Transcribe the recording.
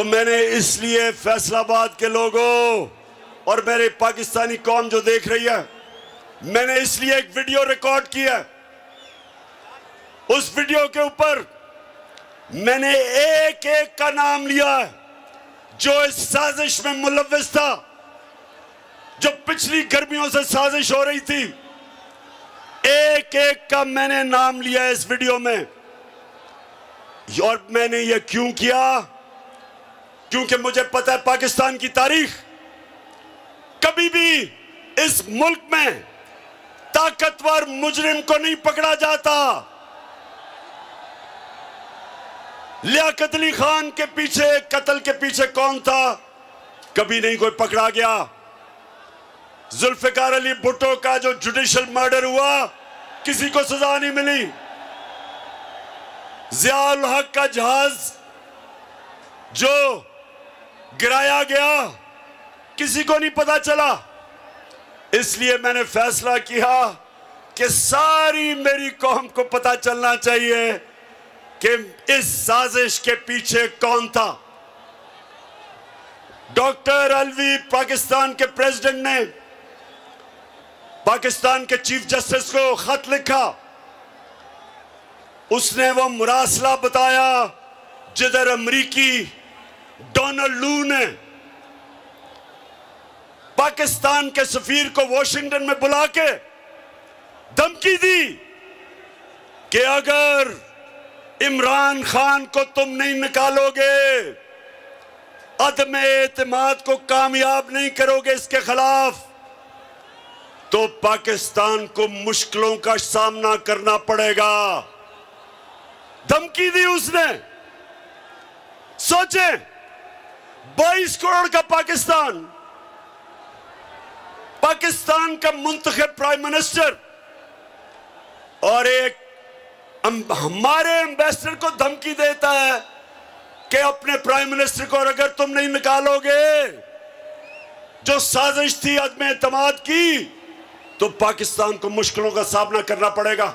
तो मैंने इसलिए फैसलाबाद के लोगों और मेरे पाकिस्तानी कौम जो देख रही है, मैंने इसलिए एक वीडियो रिकॉर्ड किया। उस वीडियो के ऊपर मैंने एक एक का नाम लिया है जो इस साजिश में मुलव्विस था, जो पिछली गर्मियों से साजिश हो रही थी। एक एक का मैंने नाम लिया है इस वीडियो में। और मैंने ये क्यों किया? क्योंकि मुझे पता है पाकिस्तान की तारीख, कभी भी इस मुल्क में ताकतवर मुजरिम को नहीं पकड़ा जाता। लियाकत अली खान के पीछे, कत्ल के पीछे कौन था? कभी नहीं कोई पकड़ा गया। जुल्फिकार अली भुट्टो का जो जुडिशियल मर्डर हुआ, किसी को सजा नहीं मिली। जियाउल हक का जहाज जो गिराया गया, किसी को नहीं पता चला। इसलिए मैंने फैसला किया कि सारी मेरी कौम को पता चलना चाहिए कि इस साजिश के पीछे कौन था। डॉक्टर अलवी पाकिस्तान के प्रेसिडेंट ने पाकिस्तान के चीफ जस्टिस को खत लिखा। उसने वो मुरासला बताया जिधर अमरीकी डोनाल्ड लू ने पाकिस्तान के सफीर को वॉशिंगटन में बुला के धमकी दी कि अगर इमरान खान को तुम नहीं निकालोगे, अदम एतमाद को कामयाब नहीं करोगे इसके खिलाफ, तो पाकिस्तान को मुश्किलों का सामना करना पड़ेगा। धमकी दी उसने। सोचें, 22 करोड़ का पाकिस्तान का मुंतखब प्राइम मिनिस्टर और एक हमारे एम्बेसडर को धमकी देता है कि अपने प्राइम मिनिस्टर को अगर तुम नहीं निकालोगे, जो साजिश थी अदम एतमाद की, तो पाकिस्तान को मुश्किलों का सामना करना पड़ेगा।